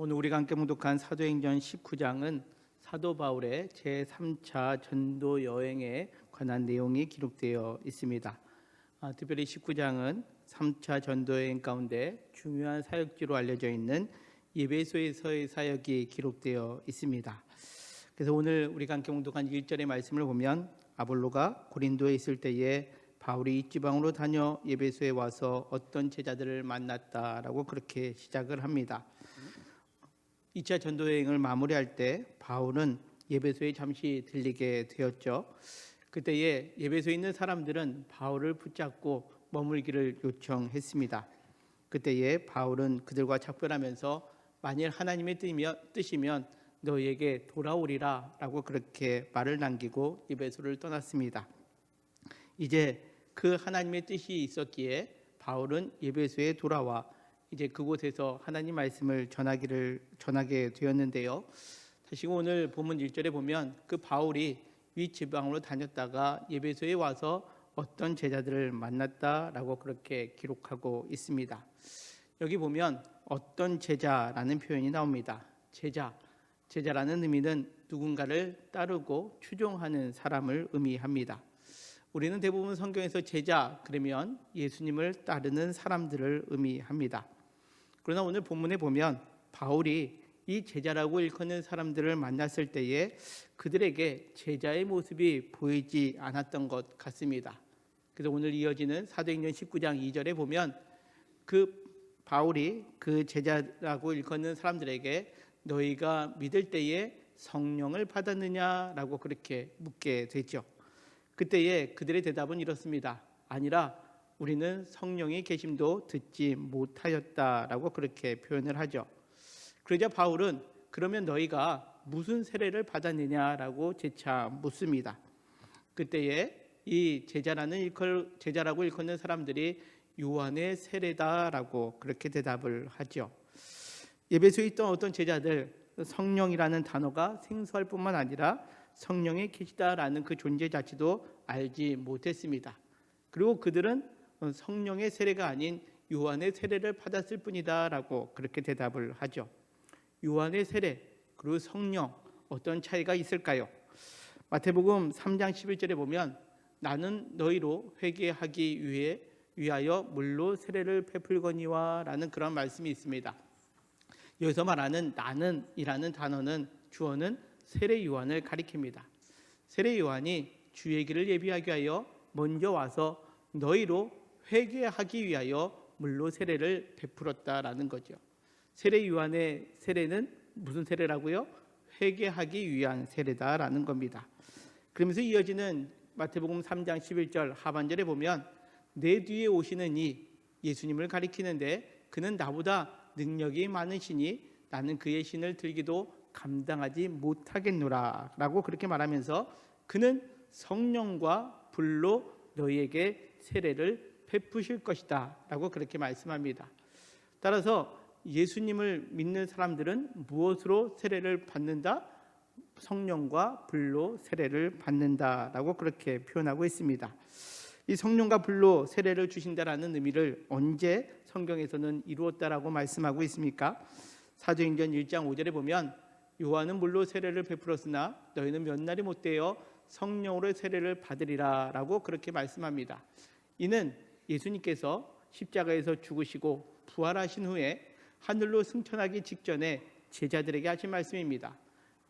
오늘 우리가 함께 묵독한 사도행전 19장은 사도 바울의 제3차 전도 여행에 관한 내용이 기록되어 있습니다. 특별히 19장은 3차 전도 여행 가운데 중요한 사역지로 알려져 있는 에베소에서의 사역이 기록되어 있습니다. 그래서 오늘 우리가 함께 묵독한 1절의 말씀을 보면 아볼로가 고린도에 있을 때에 바울이 이 지방으로 다녀 에베소에 와서 어떤 제자들을 만났다라고 그렇게 시작을 합니다. 2차 전도여행을 마무리할 때 바울은 에베소에 잠시 들리게 되었죠. 그때에 에베소에 있는 사람들은 바울을 붙잡고 머물기를 요청했습니다. 그때에 바울은 그들과 작별하면서 만일 하나님의 뜻이면 너희에게 돌아오리라 라고 그렇게 말을 남기고 에베소를 떠났습니다. 이제 그 하나님의 뜻이 있었기에 바울은 에베소에 돌아와 이제 그곳에서 하나님 말씀을 전하게 되었는데요. 다시 오늘 본문 1절에 보면 그 바울이 윗지방으로 다녔다가 에베소에 와서 어떤 제자들을 만났다라고 그렇게 기록하고 있습니다. 여기 보면 어떤 제자라는 표현이 나옵니다. 제자라는 의미는 누군가를 따르고 추종하는 사람을 의미합니다. 우리는 대부분 성경에서 제자 그러면 예수님을 따르는 사람들을 의미합니다. 그러나 오늘 본문에 보면 바울이 이 제자라고 일컫는 사람들을 만났을 때에 그들에게 제자의 모습이 보이지 않았던 것 같습니다. 그래서 오늘 이어지는 사도행전 19장 2절에 보면 그 바울이 그 제자라고 일컫는 사람들에게 너희가 믿을 때에 성령을 받았느냐라고 그렇게 묻게 되죠. 그때에 그들의 대답은 이렇습니다. 아니라 우리는 성령의 계심도 듣지 못하였다라고 그렇게 표현을 하죠. 그러자 바울은 그러면 너희가 무슨 세례를 받았느냐라고 재차 묻습니다. 그때에 이 제자라고 일컫는 사람들이 요한의 세례다라고 그렇게 대답을 하죠. 에베소에 있던 어떤 제자들 성령이라는 단어가 생소할 뿐만 아니라 성령의 계시다라는 그 존재 자체도 알지 못했습니다. 그리고 그들은 성령의 세례가 아닌 요한의 세례를 받았을 뿐이다 라고 그렇게 대답을 하죠. 요한의 세례 그리고 성령 어떤 차이가 있을까요? 마태복음 3장 11절에 보면 나는 너희로 회개하기 위하여 물로 세례를 베풀거니와 라는 그런 말씀이 있습니다. 여기서 말하는 나는 이라는 단어는 주어는 세례 요한을 가리킵니다. 세례 요한이 주의 길을 예비하기 위하여 먼저 와서 너희로 회개하기 위하여 물로 세례를 베풀었다라는 거죠. 세례 요한의 세례는 무슨 세례라고요? 회개하기 위한 세례다라는 겁니다. 그러면서 이어지는 마태복음 3장 11절 하반절에 보면 내 뒤에 오시는 이 예수님을 가리키는데 그는 나보다 능력이 많으시니 나는 그의 신을 들기도 감당하지 못하겠노라 라고 그렇게 말하면서 그는 성령과 불로 너희에게 세례를 베푸실 것이다 라고 그렇게 말씀합니다. 따라서 예수님을 믿는 사람들은 무엇으로 세례를 받는다? 성령과 불로 세례를 받는다 라고 그렇게 표현하고 있습니다. 이 성령과 불로 세례를 주신다라는 의미를 언제 성경에서는 이루었다라고 말씀하고 있습니까? 사도행전 1장 5절에 보면 요한은 물로 세례를 베풀었으나 너희는 몇 날이 못되어 성령으로 세례를 받으리라 라고 그렇게 말씀합니다. 이는 예수님께서 십자가에서 죽으시고 부활하신 후에 하늘로 승천하기 직전에 제자들에게 하신 말씀입니다.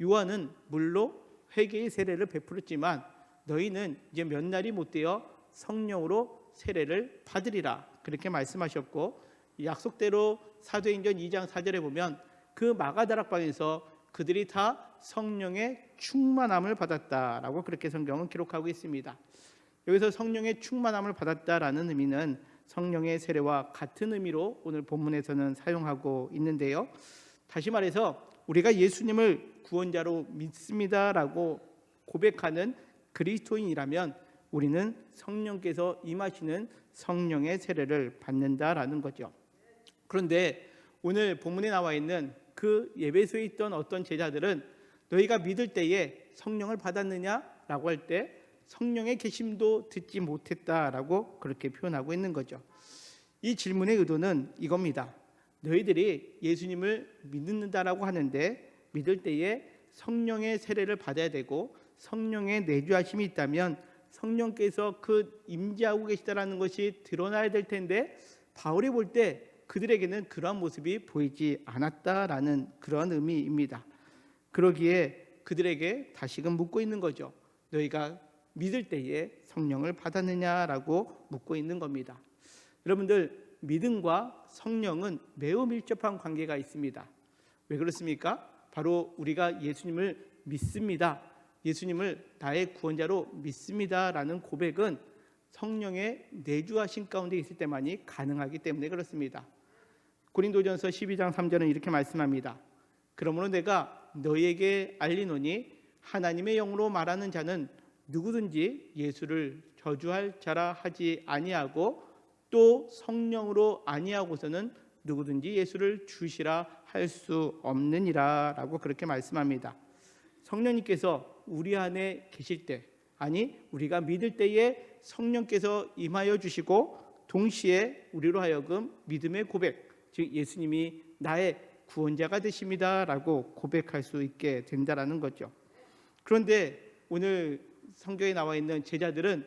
요한은 물로 회개의 세례를 베풀었지만 너희는 이제 몇 날이 못되어 성령으로 세례를 받으리라 그렇게 말씀하셨고 약속대로 사도행전 2장 4절에 보면 그 마가다락방에서 그들이 다 성령의 충만함을 받았다라고 그렇게 성경은 기록하고 있습니다. 여기서 성령의 충만함을 받았다라는 의미는 성령의 세례와 같은 의미로 오늘 본문에서는 사용하고 있는데요. 다시 말해서 우리가 예수님을 구원자로 믿습니다라고 고백하는 그리스도인이라면 우리는 성령께서 임하시는 성령의 세례를 받는다라는 거죠. 그런데 오늘 본문에 나와 있는 그 에베소에 있던 어떤 제자들은 너희가 믿을 때에 성령을 받았느냐라고 할 때 성령의 계심도 듣지 못했다라고 그렇게 표현하고 있는 거죠. 이 질문의 의도는 이겁니다. 너희들이 예수님을 믿는다라고 하는데 믿을 때에 성령의 세례를 받아야 되고 성령의 내주하심이 있다면 성령께서 그 임재하고 계시다라는 것이 드러나야 될 텐데 바울이 볼 때 그들에게는 그러한 모습이 보이지 않았다라는 그런 의미입니다. 그러기에 그들에게 다시금 묻고 있는 거죠. 너희가 믿을 때에 성령을 받았느냐라고 묻고 있는 겁니다. 여러분들, 믿음과 성령은 매우 밀접한 관계가 있습니다. 왜 그렇습니까? 바로 우리가 예수님을 믿습니다, 예수님을 나의 구원자로 믿습니다라는 고백은 성령의 내주하신 가운데 있을 때만이 가능하기 때문에 그렇습니다. 고린도전서 12장 3절은 이렇게 말씀합니다. 그러므로 내가 너희에게 알리노니 하나님의 영으로 말하는 자는 누구든지 예수를 저주할 자라 하지 아니하고 또 성령으로 아니하고서는 누구든지 예수를 주시라 할 수 없느니라 라고 그렇게 말씀합니다. 성령님께서 우리 안에 계실 때, 아니 우리가 믿을 때에 성령께서 임하여 주시고 동시에 우리로 하여금 믿음의 고백, 즉 예수님이 나의 구원자가 되십니다 라고 고백할 수 있게 된다라는 거죠. 그런데 오늘 성경에 나와 있는 제자들은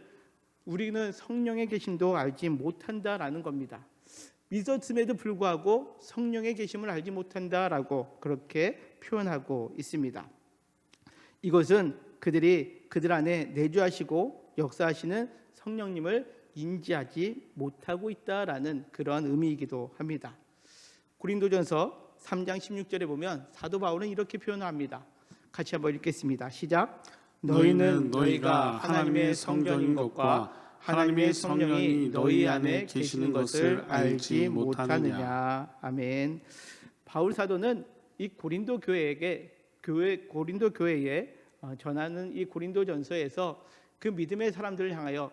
우리는 성령의 계심도 알지 못한다라는 겁니다. 믿었음에도 불구하고 성령의 계심을 알지 못한다라고 그렇게 표현하고 있습니다. 이것은 그들이 그들 안에 내주하시고 역사하시는 성령님을 인지하지 못하고 있다라는 그러한 의미이기도 합니다. 고린도전서 3장 16절에 보면 사도 바울은 이렇게 표현합니다. 같이 한번 읽겠습니다. 시작. 너희는 너희가 하나님의 성전인 것과 하나님의 성령이 너희 안에 계시는 것을 알지 못하느냐. 아멘. 바울 사도는 이 고린도 교회에 전하는 이 고린도전서에서 그 믿음의 사람들을 향하여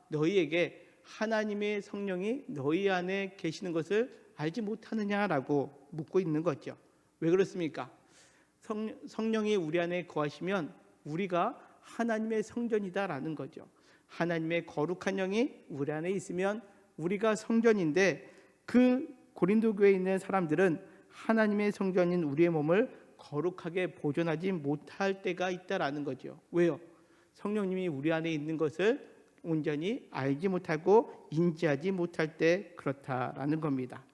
너희에게 하나님의 성령이 너희 안에 계시는 것을 알지 못하느냐라고 묻고 있는 거죠. 왜 그렇습니까? 성령이 우리 안에 거하시면 우리가 하나님의 성전이다라는 거죠. 하나님의 거룩한 영이 우리 안에 있으면 우리가 성전인데 그 고린도 교회에 있는 사람들은 하나님의 성전인 우리의 몸을 거룩하게 보존하지 못할 때가 있다라는 거죠. 왜요? 성령님이 우리 안에 있는 것을 온전히 알지 못하고 인지하지 못할 때 그렇다라는 겁니다.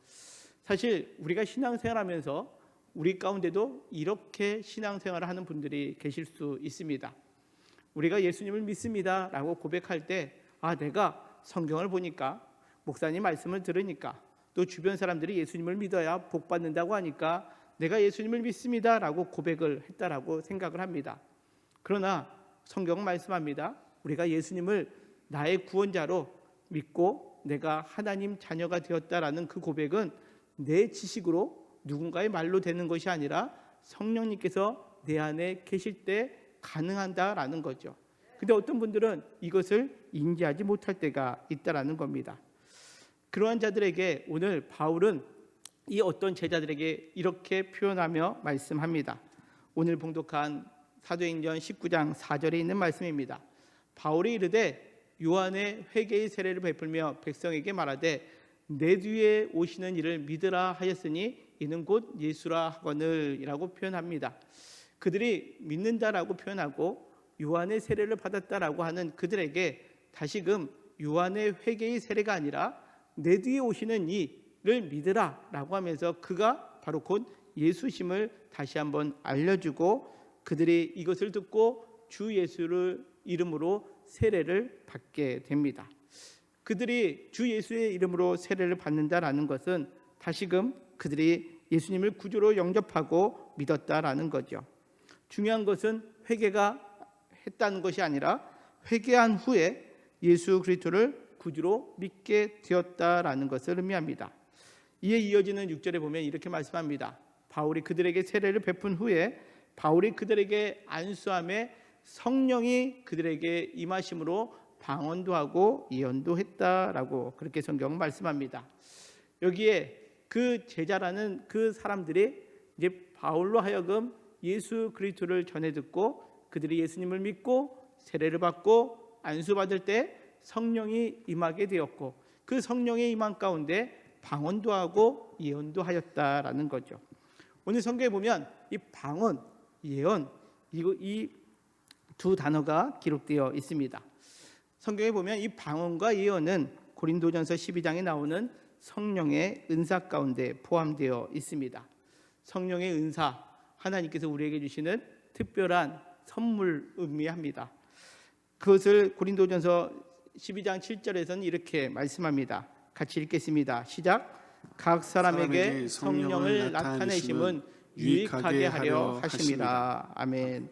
사실 우리가 신앙생활하면서 우리 가운데도 이렇게 신앙생활을 하는 분들이 계실 수 있습니다. 우리가 예수님을 믿습니다 라고 고백할 때 내가 성경을 보니까, 목사님 말씀을 들으니까, 또 주변 사람들이 예수님을 믿어야 복 받는다고 하니까 내가 예수님을 믿습니다 라고 고백을 했다라고 생각을 합니다. 그러나 성경은 말씀합니다. 우리가 예수님을 나의 구원자로 믿고 내가 하나님 자녀가 되었다라는 그 고백은 내 지식으로 누군가의 말로 되는 것이 아니라 성령님께서 내 안에 계실 때 가능한다라는 거죠. 근데 어떤 분들은 이것을 인지하지 못할 때가 있다라는 겁니다. 그러한 자들에게 오늘 바울은 이 어떤 제자들에게 이렇게 표현하며 말씀합니다. 오늘 봉독한 사도행전 19장 4절에 있는 말씀입니다. 바울이 이르되 요한의 회개의 세례를 베풀며 백성에게 말하되 내 뒤에 오시는 이를 믿으라 하였으니 이는 곧 예수라 하거늘 이라고 표현합니다. 그들이 믿는다라고 표현하고 요한의 세례를 받았다라고 하는 그들에게 다시금 요한의 회개의 세례가 아니라 내 뒤에 오시는 이를 믿으라 라고 하면서 그가 바로 곧 예수심을 다시 한번 알려주고 그들이 이것을 듣고 주 예수를 이름으로 세례를 받게 됩니다. 그들이 주 예수의 이름으로 세례를 받는다라는 것은 다시금 그들이 예수님을 구주로 영접하고 믿었다라는 거죠. 중요한 것은 회개가 했다는 것이 아니라 회개한 후에 예수 그리스도를 구주로 믿게 되었다라는 것을 의미합니다. 이에 이어지는 6절에 보면 이렇게 말씀합니다. 바울이 그들에게 세례를 베푼 후에 바울이 그들에게 안수함에 성령이 그들에게 임하심으로 방언도 하고 예언도 했다라고 그렇게 성경은 말씀합니다. 여기에 그 제자라는 그 사람들이 이제 바울로 하여금 예수 그리스도를 전해 듣고 그들이 예수님을 믿고 세례를 받고 안수받을 때 성령이 임하게 되었고 그 성령의 임한 가운데 방언도 하고 예언도 하였다라는 거죠. 오늘 성경에 보면 이 방언, 예언 이 두 단어가 기록되어 있습니다. 성경에 보면 이 방언과 예언은 고린도전서 12장에 나오는 성령의 은사 가운데 포함되어 있습니다. 성령의 은사, 하나님께서 우리에게 주시는 특별한 선물 의미합니다. 그것을 고린도전서 12장 7절에서는 이렇게 말씀합니다. 같이 읽겠습니다. 시작. 각 사람에게 성령을 나타내심은 유익하게 하려 하심이라. 아멘.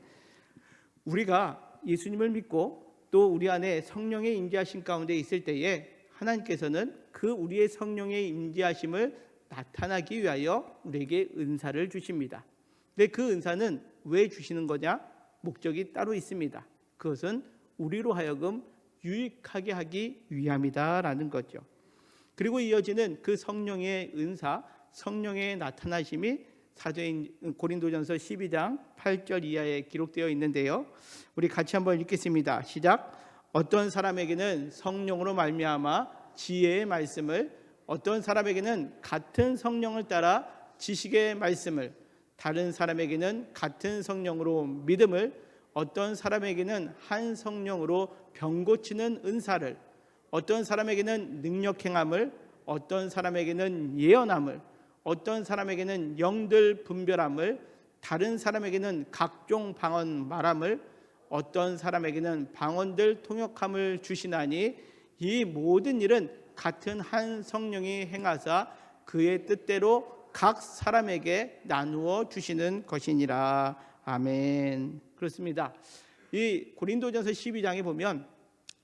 우리가 예수님을 믿고 또 우리 안에 성령의 임재하심 가운데 있을 때에 하나님께서는 그 우리의 성령의 임재하심을 나타나기 위하여 우리에게 은사를 주십니다. 근데 그 은사는 왜 주시는 거냐? 목적이 따로 있습니다. 그것은 우리로 하여금 유익하게 하기 위함이다라는 거죠. 그리고 이어지는 그 성령의 은사, 성령의 나타나심이 고린도전서 12장 8절 이하에 기록되어 있는데요. 우리 같이 한번 읽겠습니다. 시작. 어떤 사람에게는 성령으로 말미암아 지혜의 말씀을, 어떤 사람에게는 같은 성령을 따라 지식의 말씀을, 다른 사람에게는 같은 성령으로 믿음을, 어떤 사람에게는 한 성령으로 병 고치는 은사를, 어떤 사람에게는 능력 행함을, 어떤 사람에게는 예언함을, 어떤 사람에게는 영들 분별함을, 다른 사람에게는 각종 방언 말함을, 어떤 사람에게는 방언들 통역함을 주시나니 이 모든 일은 같은 한 성령이 행하사 그의 뜻대로 각 사람에게 나누어 주시는 것이니라. 아멘. 그렇습니다. 이 고린도전서 12장에 보면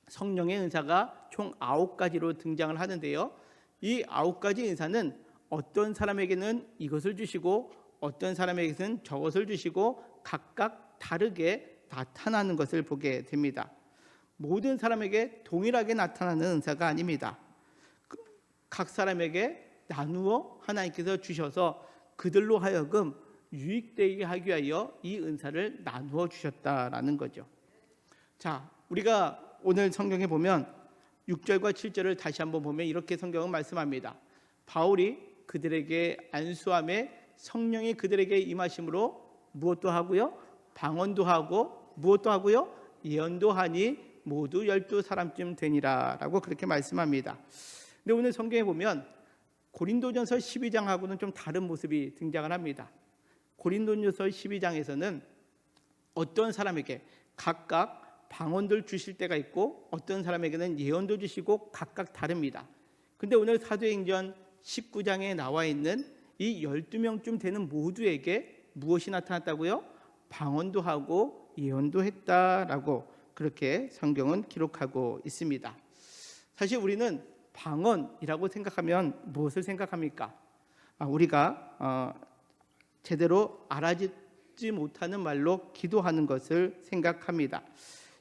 성령의 은사가 총 9가지로 등장을 하는데요. 이 9가지 은사는 어떤 사람에게는 이것을 주시고 어떤 사람에게는 저것을 주시고 각각 다르게 나타나는 것을 보게 됩니다. 모든 사람에게 동일하게 나타나는 은사가 아닙니다. 각 사람에게 나누어 하나님께서 주셔서 그들로 하여금 유익되게 하기 위하여 이 은사를 나누어 주셨다라는 거죠. 자, 우리가 오늘 성경에 보면 6절과 7절을 다시 한번 보면 이렇게 성경은 말씀합니다. 바울이 그들에게 안수함에 성령이 그들에게 임하심으로 무엇도 하고요, 방언도 하고 무엇도 하고요, 예언도 하니 모두 12사람쯤 되니라라고 그렇게 말씀합니다. 근데 오늘 성경에 보면 고린도전서 12장하고는 좀 다른 모습이 등장을 합니다. 고린도전서 12장에서는 어떤 사람에게 각각 방언들 주실 때가 있고 어떤 사람에게는 예언도 주시고 각각 다릅니다. 근데 오늘 사도행전 19장에 나와 있는 이 12명쯤 되는 모두에게 무엇이 나타났다고요? 방언도 하고 예언도 했다라고 그렇게 성경은 기록하고 있습니다. 사실 우리는 방언이라고 생각하면 무엇을 생각합니까? 우리가 제대로 알아듣지 못하는 말로 기도하는 것을 생각합니다.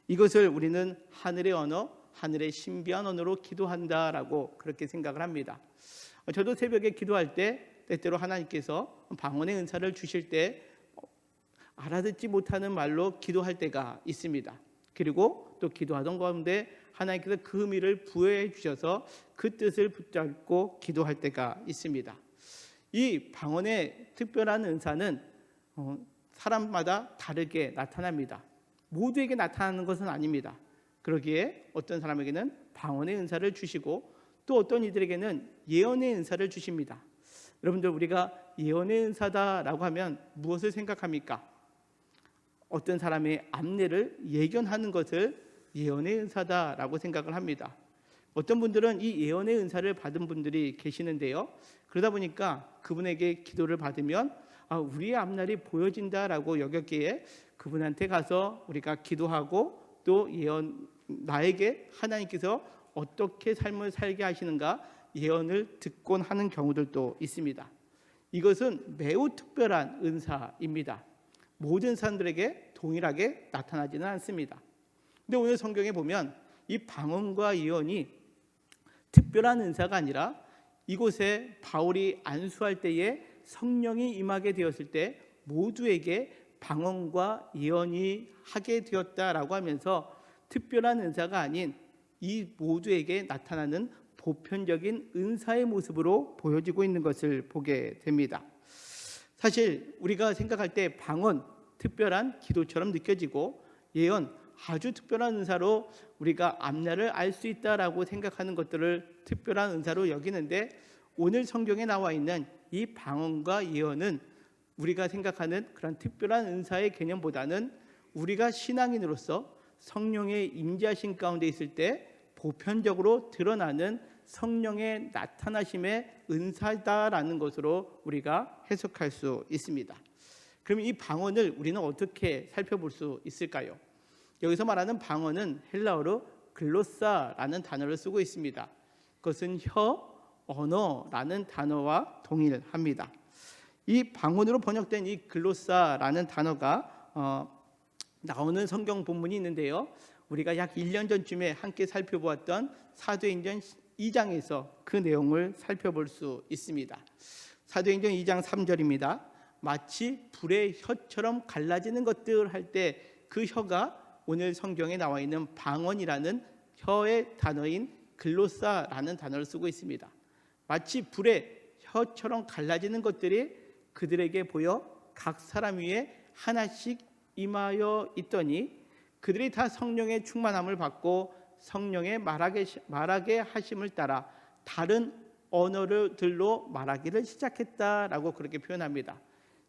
이것을 우리는 하늘의 언어, 하늘의 신비한 언어로 기도한다라고 그렇게 생각을 합니다. 저도 새벽에 기도할 때 때때로 하나님께서 방언의 은사를 주실 때 알아듣지 못하는 말로 기도할 때가 있습니다. 그리고 또 기도하던 가운데 하나님께서 그 의미를 부여해 주셔서 그 뜻을 붙잡고 기도할 때가 있습니다. 이 방언의 특별한 은사는 사람마다 다르게 나타납니다. 모두에게 나타나는 것은 아닙니다. 그러기에 어떤 사람에게는 방언의 은사를 주시고 또 어떤 이들에게는 예언의 은사를 주십니다. 여러분들, 우리가 예언의 은사다라고 하면 무엇을 생각합니까? 어떤 사람의 앞내를 예견하는 것을 예언의 은사다라고 생각을 합니다. 어떤 분들은 이 예언의 은사를 받은 분들이 계시는데요. 그러다 보니까 그분에게 기도를 받으면 우리의 앞날이 보여진다라고 여겼기에 그분한테 가서 우리가 기도하고 또 나에게 하나님께서 어떻게 삶을 살게 하시는가 예언을 듣곤 하는 경우들도 있습니다. 이것은 매우 특별한 은사입니다. 모든 사람들에게 동일하게 나타나지는 않습니다. 근데 오늘 성경에 보면 이 방언과 예언이 특별한 은사가 아니라 이곳에 바울이 안수할 때에 성령이 임하게 되었을 때 모두에게 방언과 예언이 하게 되었다라고 하면서 특별한 은사가 아닌 이 모두에게 나타나는 보편적인 은사의 모습으로 보여지고 있는 것을 보게 됩니다. 사실 우리가 생각할 때 방언 특별한 기도처럼 느껴지고 예언 아주 특별한 은사로 우리가 앞날을 알 수 있다라고 생각하는 것들을 특별한 은사로 여기는데, 오늘 성경에 나와 있는 이 방언과 예언은 우리가 생각하는 그런 특별한 은사의 개념보다는 우리가 신앙인으로서 성령의 임재하신 가운데 있을 때 보편적으로 드러나는 성령의 나타나심의 은사다라는 것으로 우리가 해석할 수 있습니다. 그럼 이 방언을 우리는 어떻게 살펴볼 수 있을까요? 여기서 말하는 방언은 헬라어로 글로사라는 단어를 쓰고 있습니다. 그것은 혀, 언어라는 단어와 동일합니다. 이 방언으로 번역된 이 글로사라는 단어가 나오는 성경 본문이 있는데요, 우리가 약 1년 전쯤에 함께 살펴보았던 사도행전 2장에서 그 내용을 살펴볼 수 있습니다. 사도행전 2장 3절입니다. 마치 불의 혀처럼 갈라지는 것들 할 때 그 혀가 오늘 성경에 나와 있는 방언이라는 혀의 단어인 글로사라는 단어를 쓰고 있습니다. 마치 불의 혀처럼 갈라지는 것들이 그들에게 보여 각 사람 위에 하나씩 임하여 있더니 그들이 다 성령의 충만함을 받고 성령의 말하게 하심을 따라 다른 언어들로 말하기를 시작했다라고 그렇게 표현합니다.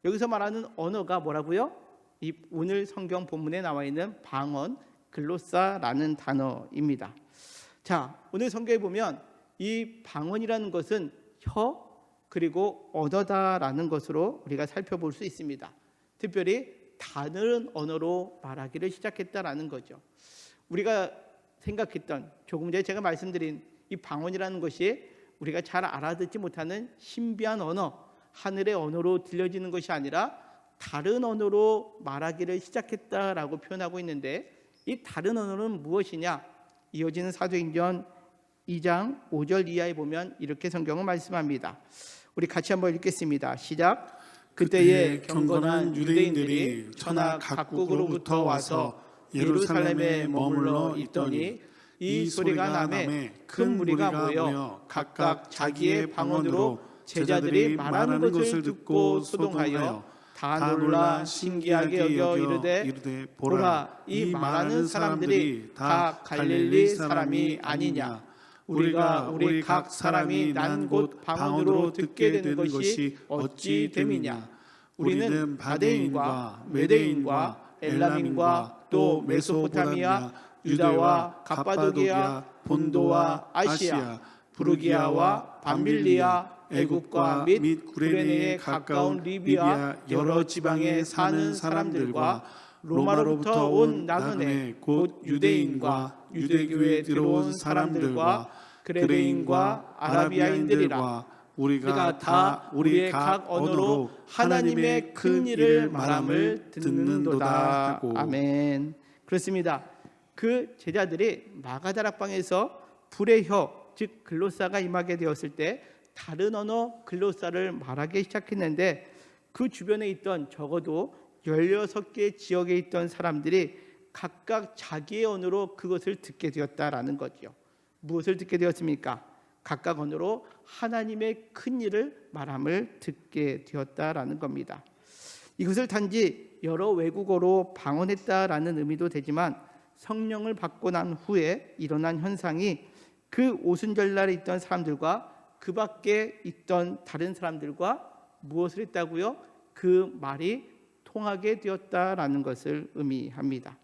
여기서 말하는 언어가 뭐라고요? 이 오늘 성경 본문에 나와 있는 방언 글로사라는 단어입니다. 자, 오늘 성경에 보면 이 방언이라는 것은 혀 그리고 언어다라는 것으로 우리가 살펴볼 수 있습니다. 특별히 다른 언어로 말하기를 시작했다라는 거죠. 우리가 생각했던, 조금 전에 제가 말씀드린 이 방언이라는 것이 우리가 잘 알아듣지 못하는 신비한 언어, 하늘의 언어로 들려지는 것이 아니라 다른 언어로 말하기를 시작했다라고 표현하고 있는데, 이 다른 언어는 무엇이냐? 이어지는 사도행전 2장 5절 이하에 보면 이렇게 성경은 말씀합니다. 우리 같이 한번 읽겠습니다. 시작. 그때에 경건한 유대인들이 천하 각국으로부터 와서 예루살렘에 머물러 있더니 이 소리가 나매 큰 무리가 모여 각각 자기의 방언으로 제자들이 말하는 것을 듣고 소동하여 다 놀라 신기하게 여겨 이르되 보라, 이 말하는 사람들이 다 갈릴리 사람이 아니냐? 우리가 우리 각 사람이 난 곳 방언으로 듣게 되는 것이 어찌 됨이냐? 우리는 바데인과 메데인과 엘람인과 또 메소포타미아, 유다와 갑바도기아, 본도와 아시아, 부르기아와 밤빌리아, 애국과 및 구레네에 가까운 리비아 여러 지방에 사는 사람들과 로마로부터 온 나그네 곧 유대인과 유대교에 들어온 사람들과 그레네인과 아라비아인들이라 우리가 다 우리의 각 언어로 하나님의 큰 일을 말함을 듣는도다 하고. 아멘. 그렇습니다. 그 제자들이 마가다락방에서 불의 혀, 즉 글로사가 임하게 되었을 때 다른 언어 글로사를 말하기 시작했는데, 그 주변에 있던 적어도 16개 지역에 있던 사람들이 각각 자기의 언어로 그것을 듣게 되었다라는 거죠. 무엇을 듣게 되었습니까? 각각 언어로 하나님의 큰 일을 말함을 듣게 되었다라는 겁니다. 이것을 단지 여러 외국어로 방언했다라는 의미도 되지만, 성령을 받고 난 후에 일어난 현상이 그 오순절날에 있던 사람들과 그 밖에 있던 다른 사람들과 무엇을 했다고요? 그 말이 통하게 되었다라는 것을 의미합니다.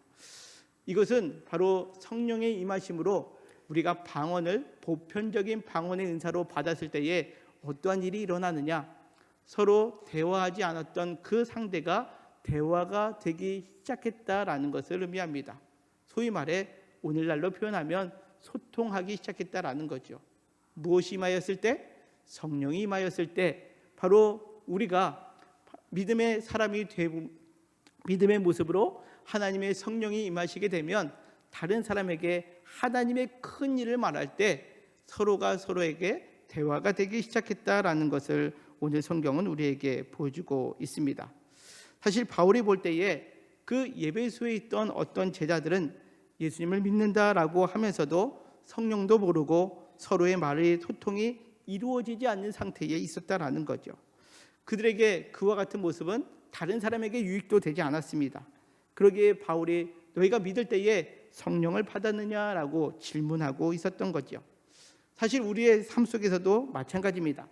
이것은 바로 성령의 임하심으로 우리가 방언을 보편적인 방언의 은사로 받았을 때에 어떠한 일이 일어나느냐? 서로 대화하지 않았던 그 상대가 대화가 되기 시작했다라는 것을 의미합니다. 소위 말해 오늘날로 표현하면 소통하기 시작했다라는 거죠. 무엇이 임하였을 때? 성령이 임하였을 때 바로 우리가 믿음의 사람이 되고 믿음의 모습으로 하나님의 성령이 임하시게 되면 다른 사람에게 하나님의 큰 일을 말할 때 서로가 서로에게 대화가 되기 시작했다라는 것을 오늘 성경은 우리에게 보여주고 있습니다. 사실 바울이 볼 때에 그 예배소에 있던 어떤 제자들은 예수님을 믿는다라고 하면서도 성령도 모르고 서로의 말의 소통이 이루어지지 않는 상태에 있었다라는 거죠. 그들에게 그와 같은 모습은 다른 사람에게 유익도 되지 않았습니다. 그러기에 바울이 너희가 믿을 때에 성령을 받았느냐라고 질문하고 있었던 거죠. 사실 우리의 삶 속에서도 마찬가지입니다.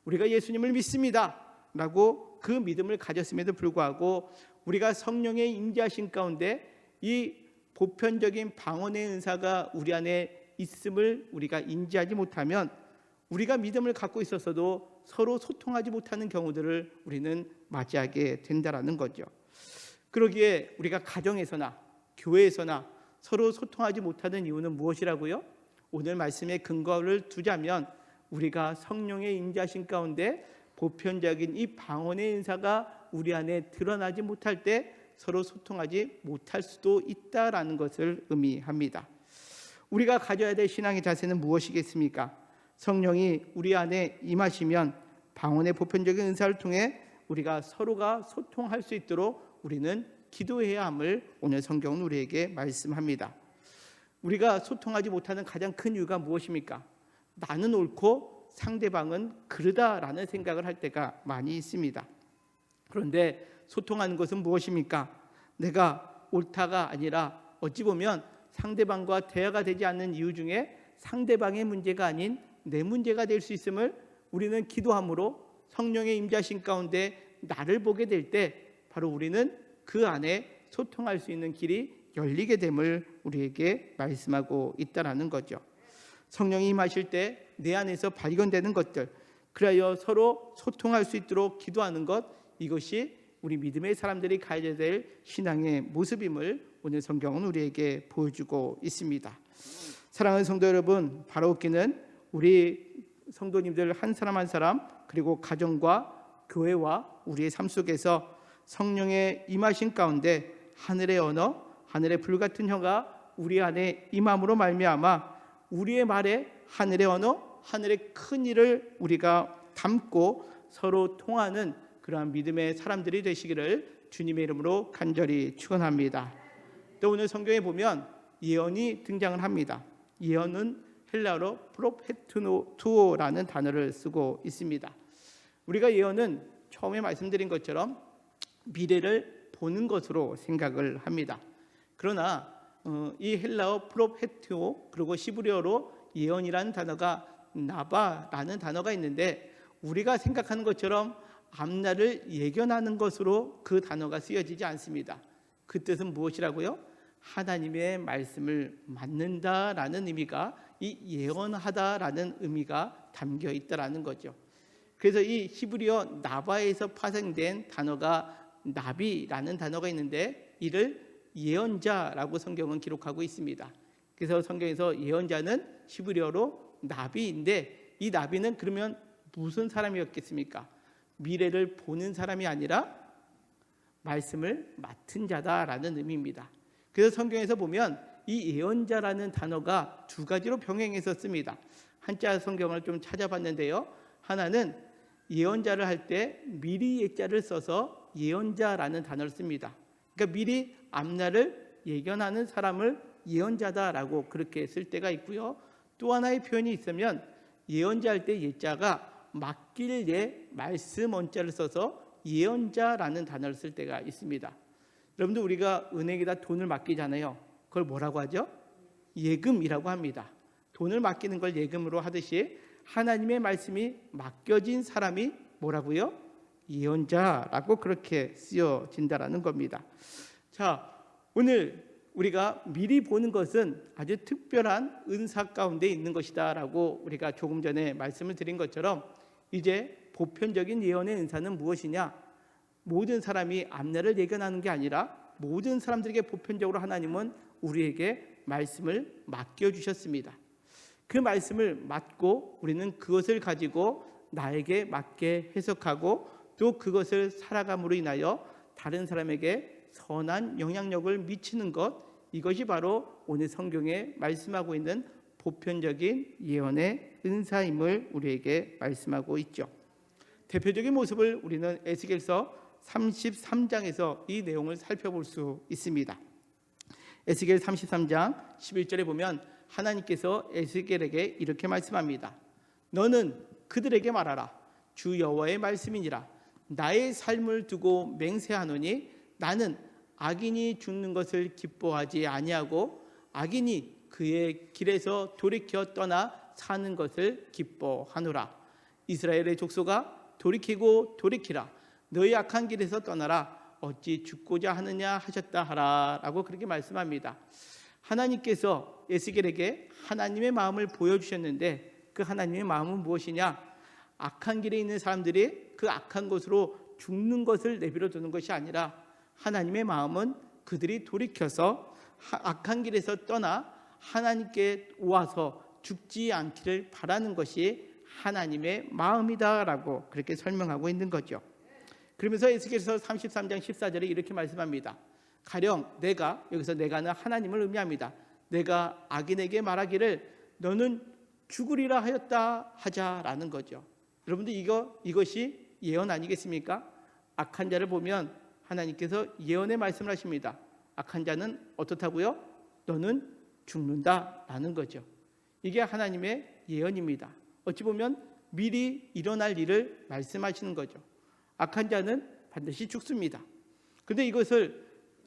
우리가 예수님을 믿습니다 라고 그 믿음을 가졌음에도 불구하고 우리가 성령의 임재하신 가운데 이 보편적인 방언의 은사가 우리 안에 있음을 우리가 인지하지 못하면 우리가 믿음을 갖고 있었어도 서로 소통하지 못하는 경우들을 우리는 맞이하게 된다라는 거죠. 그러기에 우리가 가정에서나 교회에서나 서로 소통하지 못하는 이유는 무엇이라고요? 오늘 말씀의 근거를 두자면 우리가 성령의 임재하신 가운데 보편적인 이 방언의 은사가 우리 안에 드러나지 못할 때 서로 소통하지 못할 수도 있다라는 것을 의미합니다. 우리가 가져야 될 신앙의 자세는 무엇이겠습니까? 성령이 우리 안에 임하시면 방언의 보편적인 은사를 통해 우리가 서로가 소통할 수 있도록 우리는 기도해야 함을 오늘 성경은 우리에게 말씀합니다. 우리가 소통하지 못하는 가장 큰 이유가 무엇입니까? 나는 옳고 상대방은 그르다라는 생각을 할 때가 많이 있습니다. 그런데 소통하는 것은 무엇입니까? 내가 옳다가 아니라 어찌 보면 상대방과 대화가 되지 않는 이유 중에 상대방의 문제가 아닌 내 문제가 될 수 있음을 우리는 기도함으로 성령의 임재하신 가운데 나를 보게 될 때 바로 우리는 그 안에 소통할 수 있는 길이 열리게 됨을 우리에게 말씀하고 있다라는 거죠. 성령이 임하실 때 내 안에서 발견되는 것들, 그래야 서로 소통할 수 있도록 기도하는 것, 이것이 우리 믿음의 사람들이 가져야 될 신앙의 모습임을 오늘 성경은 우리에게 보여주고 있습니다. 사랑하는 성도 여러분, 바라옵기는 우리 성도님들 한 사람 한 사람 그리고 가정과 교회와 우리의 삶 속에서 성령의 임하신 가운데 하늘의 언어, 하늘의 불같은 혀가 우리 안에 임함으로 말미암아 우리의 말에 하늘의 언어, 하늘의 큰 일을 우리가 담고 서로 통하는 그러한 믿음의 사람들이 되시기를 주님의 이름으로 간절히 축원합니다. 또 오늘 성경에 보면 예언이 등장을 합니다. 예언은 헬라어로 프로페투오라는 단어를 쓰고 있습니다. 우리가 예언은 처음에 말씀드린 것처럼 미래를 보는 것으로 생각을 합니다. 그러나 이 헬라어 프로페투오 그리고 시브리어로 예언이라는 단어가 나바라는 단어가 있는데 우리가 생각하는 것처럼 앞날을 예견하는 것으로 그 단어가 쓰여지지 않습니다. 그 뜻은 무엇이라고요? 하나님의 말씀을 맞는다라는 의미가 이 예언하다라는 의미가 담겨 있다라는 거죠. 그래서 이 히브리어 나바에서 파생된 단어가 나비라는 단어가 있는데 이를 예언자라고 성경은 기록하고 있습니다. 그래서 성경에서 예언자는 히브리어로 나비인데 이 나비는 그러면 무슨 사람이었겠습니까? 미래를 보는 사람이 아니라 말씀을 맡은 자다라는 의미입니다. 그래서 성경에서 보면 이 예언자라는 단어가 두 가지로 병행해서 씁니다. 한자 성경을 좀 찾아봤는데요. 하나는 예언자를 할 때 미리 예자를 써서 예언자라는 단어를 씁니다. 그러니까 미리 앞날을 예견하는 사람을 예언자다라고 그렇게 쓸 때가 있고요. 또 하나의 표현이 있으면 예언자 할 때 예자가 맡길 예 말씀 원자를 써서 예언자라는 단어를 쓸 때가 있습니다. 여러분들 우리가 은행에다 돈을 맡기잖아요. 그걸 뭐라고 하죠? 예금이라고 합니다. 돈을 맡기는 걸 예금으로 하듯이 하나님의 말씀이 맡겨진 사람이 뭐라고요? 예언자라고 그렇게 쓰여진다라는 겁니다. 자, 오늘 우리가 미리 보는 것은 아주 특별한 은사 가운데 있는 것이다라고 우리가 조금 전에 말씀을 드린 것처럼 이제 보편적인 예언의 은사는 무엇이냐? 모든 사람이 앞날을 예견하는 게 아니라 모든 사람들에게 보편적으로 하나님은 우리에게 말씀을 맡겨주셨습니다. 그 말씀을 맡고 우리는 그것을 가지고 나에게 맞게 해석하고 또 그것을 살아감으로 인하여 다른 사람에게 선한 영향력을 미치는 것, 이것이 바로 오늘 성경에 말씀하고 있는 보편적인 예언의 은사임을 우리에게 말씀하고 있죠. 대표적인 모습을 우리는 에스겔서 33장에서 이 내용을 살펴볼 수 있습니다. 에스겔 33장 11절에 보면 하나님께서 에스겔에게 이렇게 말씀합니다. 너는 그들에게 말하라. 주 여호와의 말씀이니라. 나의 삶을 두고 맹세하노니 나는 악인이 죽는 것을 기뻐하지 아니하고 악인이 그의 길에서 돌이켜 떠나 사는 것을 기뻐하노라. 이스라엘의 족속아 돌이키고 돌이키라. 너희 악한 길에서 떠나라. 어찌 죽고자 하느냐 하셨다 하라. 라고 그렇게 말씀합니다. 하나님께서 에스겔에게 하나님의 마음을 보여주셨는데 그 하나님의 마음은 무엇이냐? 악한 길에 있는 사람들이 그 악한 것으로 죽는 것을 내버려 두는 것이 아니라 하나님의 마음은 그들이 돌이켜서 악한 길에서 떠나 하나님께 와서 죽지 않기를 바라는 것이 하나님의 마음이다라고 그렇게 설명하고 있는 거죠. 그러면서 에스겔서 33장 14절에 이렇게 말씀합니다. 가령 내가, 여기서 내가는 하나님을 의미합니다. 내가 악인에게 말하기를 너는 죽으리라 하였다 하자라는 거죠. 여러분들 이것이 예언 아니겠습니까? 악한 자를 보면 하나님께서 예언의 말씀을 하십니다. 악한 자는 어떻다고요? 너는 죽는다라는 거죠. 이게 하나님의 예언입니다. 어찌 보면 미리 일어날 일을 말씀하시는 거죠. 악한 자는 반드시 죽습니다. 그런데 이것을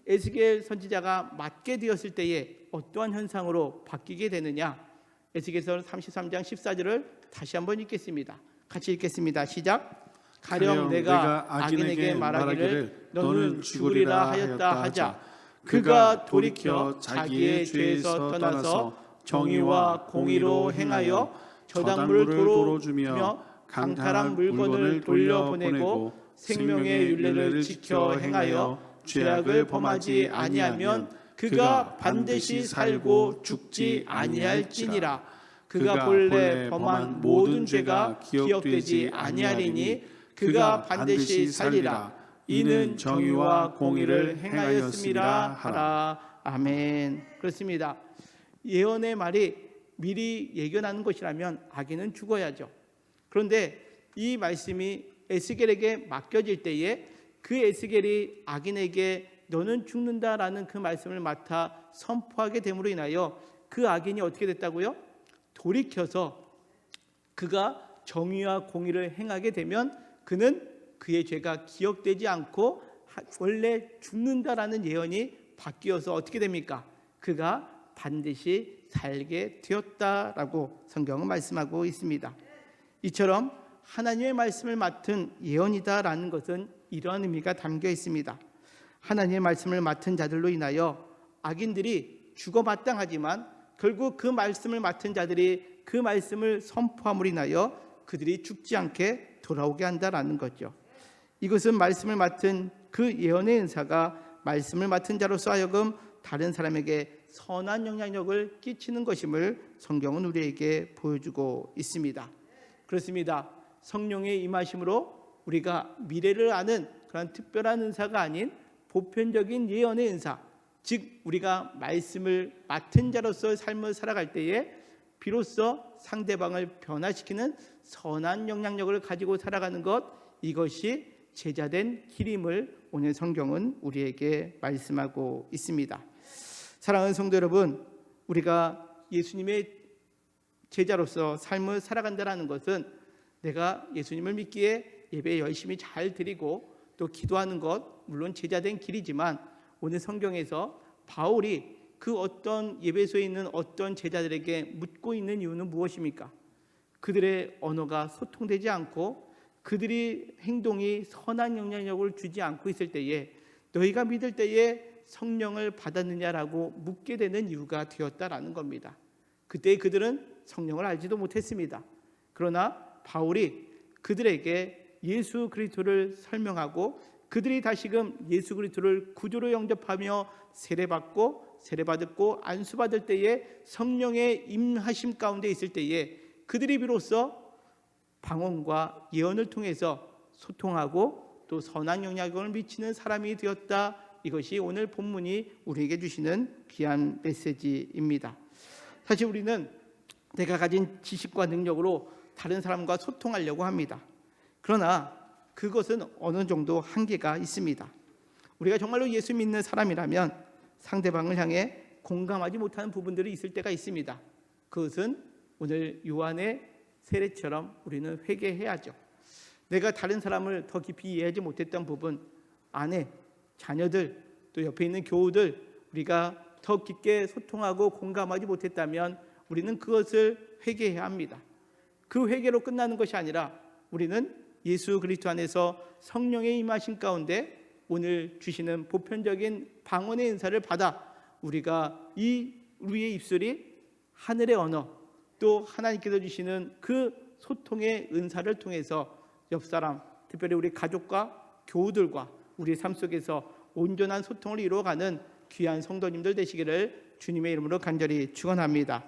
에스겔 선지자가 맞게 되었을 때에 어떠한 현상으로 바뀌게 되느냐? 에스겔서 33장 14절을 다시 한번 읽겠습니다. 같이 읽겠습니다. 시작. 가령 내가 악인에게 말하기를 너는 죽으리라 하였다 하자. 그가 돌이켜 자기의 죄에서 떠나서 정의와 공의로 행하여 저당물을 도로 주며 강탈한 물건을 돌려보내고 생명의 율례를 지켜 행하여 죄악을 범하지 아니하면 그가 반드시 살고 죽지 아니할지니라. 그가 본래 범한 모든 죄가 기억되지 아니하리니 그가 반드시 살리라. 이는 정의와 공의를 행하였음이라 하라. 아멘. 그렇습니다. 예언의 말이 미리 예견하는 것이라면 악인은 죽어야죠. 그런데 이 말씀이 에스겔에게 맡겨질 때에 그 에스겔이 악인에게 너는 죽는다라는 그 말씀을 맡아 선포하게 됨으로 인하여 그 악인이 어떻게 됐다고요? 돌이켜서 그가 정의와 공의를 행하게 되면 그는 그의 죄가 기억되지 않고 원래 죽는다라는 예언이 바뀌어서 어떻게 됩니까? 그가 반드시 살게 되었다라고 성경은 말씀하고 있습니다. 이처럼 하나님의 말씀을 맡은 예언이다라는 것은 이러한 의미가 담겨 있습니다. 하나님의 말씀을 맡은 자들로 인하여 악인들이 죽어마땅하지만 결국 그 말씀을 맡은 자들이 그 말씀을 선포함으로 인하여 그들이 죽지 않게 돌아오게 한다라는 거죠. 이것은 말씀을 맡은 그 예언의 은사가 말씀을 맡은 자로서 하여금 다른 사람에게 선한 영향력을 끼치는 것임을 성경은 우리에게 보여주고 있습니다. 그렇습니다. 성령의 임하심으로 우리가 미래를 아는 그런 특별한 은사가 아닌 보편적인 예언의 은사, 즉 우리가 말씀을 맡은 자로서의 삶을 살아갈 때에 비로소 상대방을 변화시키는 선한 영향력을 가지고 살아가는 것, 이것이 제자된 길임을 오늘 성경은 우리에게 말씀하고 있습니다. 사랑하는 성도 여러분, 우리가 예수님의 제자로서 삶을 살아간다는 것은 내가 예수님을 믿기에 예배 열심히 잘 드리고 또 기도하는 것, 물론 제자된 길이지만 오늘 성경에서 바울이 그 어떤 예배소에 있는 어떤 제자들에게 묻고 있는 이유는 무엇입니까? 그들의 언어가 소통되지 않고 그들이 행동이 선한 영향력을 주지 않고 있을 때에 너희가 믿을 때에 성령을 받았느냐라고 묻게 되는 이유가 되었다라는 겁니다. 그때 그들은 성령을 알지도 못했습니다. 그러나 바울이 그들에게 예수 그리스도를 설명하고 그들이 다시금 예수 그리스도를 구주로 영접하며 세례받고 안수받을 때에 성령의 임하심 가운데 있을 때에 그들이 비로소 방언과 예언을 통해서 소통하고 또 선한 영향력을 미치는 사람이 되었다. 이것이 오늘 본문이 우리에게 주시는 귀한 메시지입니다. 사실 우리는 내가 가진 지식과 능력으로 다른 사람과 소통하려고 합니다. 그러나 그것은 어느 정도 한계가 있습니다. 우리가 정말로 예수 믿는 사람이라면 상대방을 향해 공감하지 못하는 부분들이 있을 때가 있습니다. 그것은 오늘 요한의 세례처럼 우리는 회개해야죠. 내가 다른 사람을 더 깊이 이해하지 못했던 부분, 아내, 자녀들, 또 옆에 있는 교우들, 우리가 더 깊게 소통하고 공감하지 못했다면 우리는 그것을 회개해야 합니다. 그 회개로 끝나는 것이 아니라 우리는 예수 그리스도 안에서 성령의 임하신 가운데 오늘 주시는 보편적인 방언의 은사를 받아 우리가 우리의 입술이 하늘의 언어, 또 하나님께서 주시는 그 소통의 은사를 통해서 옆 사람, 특별히 우리 가족과 교우들과 우리의 삶 속에서 온전한 소통을 이루어가는 귀한 성도님들 되시기를 주님의 이름으로 간절히 축원합니다.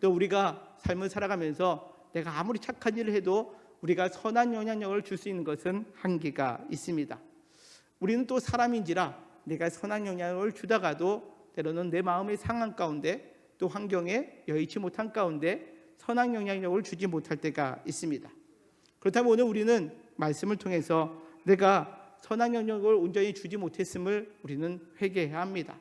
또 우리가 삶을 살아가면서 내가 아무리 착한 일을 해도 우리가 선한 영향력을 줄 수 있는 것은 한계가 있습니다. 우리는 또 사람인지라 내가 선한 영향력을 주다가도 때로는 내 마음의 상한 가운데 또 환경에 여의치 못한 가운데 선한 영향력을 주지 못할 때가 있습니다. 그렇다면 오늘 우리는 말씀을 통해서 내가 선한 영향력을 온전히 주지 못했음을 우리는 회개해야 합니다.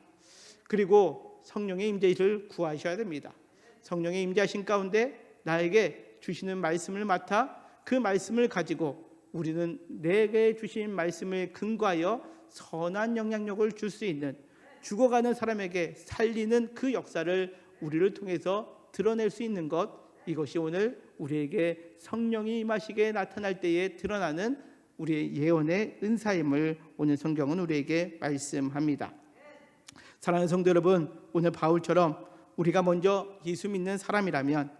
그리고 성령의 임재를 구하셔야 됩니다. 성령의 임재하신 가운데 나에게 주시는 말씀을 맡아 그 말씀을 가지고 우리는 내게 주신 말씀을 근거하여 선한 영향력을 줄 수 있는, 죽어가는 사람에게 살리는 그 역사를 우리를 통해서 드러낼 수 있는 것, 이것이 오늘 우리에게 성령이 임하시게 나타날 때에 드러나는 우리의 예언의 은사임을 오늘 성경은 우리에게 말씀합니다. 사랑하는 성도 여러분, 오늘 바울처럼 우리가 먼저 예수 믿는 사람이라면,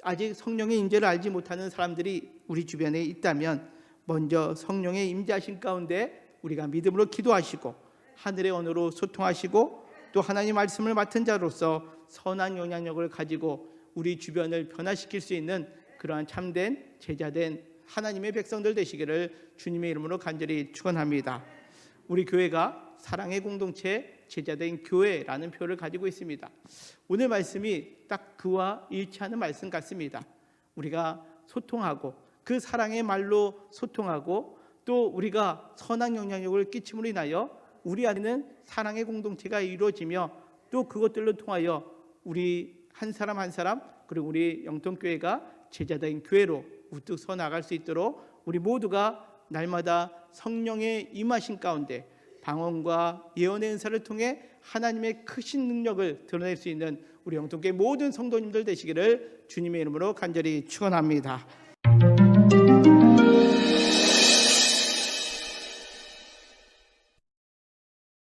아직 성령의 임재를 알지 못하는 사람들이 우리 주변에 있다면 먼저 성령의 임재하신 가운데 우리가 믿음으로 기도하시고 하늘의 언어로 소통하시고 또 하나님 말씀을 맡은 자로서 선한 영향력을 가지고 우리 주변을 변화시킬 수 있는 그러한 참된 제자된 하나님의 백성들 되시기를 주님의 이름으로 간절히 축원합니다. 우리 교회가 사랑의 공동체 제자된 교회라는 표를 가지고 있습니다. 오늘 말씀이 딱 그와 일치하는 말씀 같습니다. 우리가 소통하고 그 사랑의 말로 소통하고 또 우리가 선한 영향력을 끼침으로 인하여 우리 안에는 사랑의 공동체가 이루어지며 또 그것들로 통하여 우리 한 사람 한 사람 그리고 우리 영통교회가 제자된 교회로 우뚝 서 나갈 수 있도록 우리 모두가 날마다 성령의 임하신 가운데 방언과 예언의 은사를 통해 하나님의 크신 능력을 드러낼 수 있는 우리 영통교회 모든 성도님들 되시기를 주님의 이름으로 간절히 축원합니다.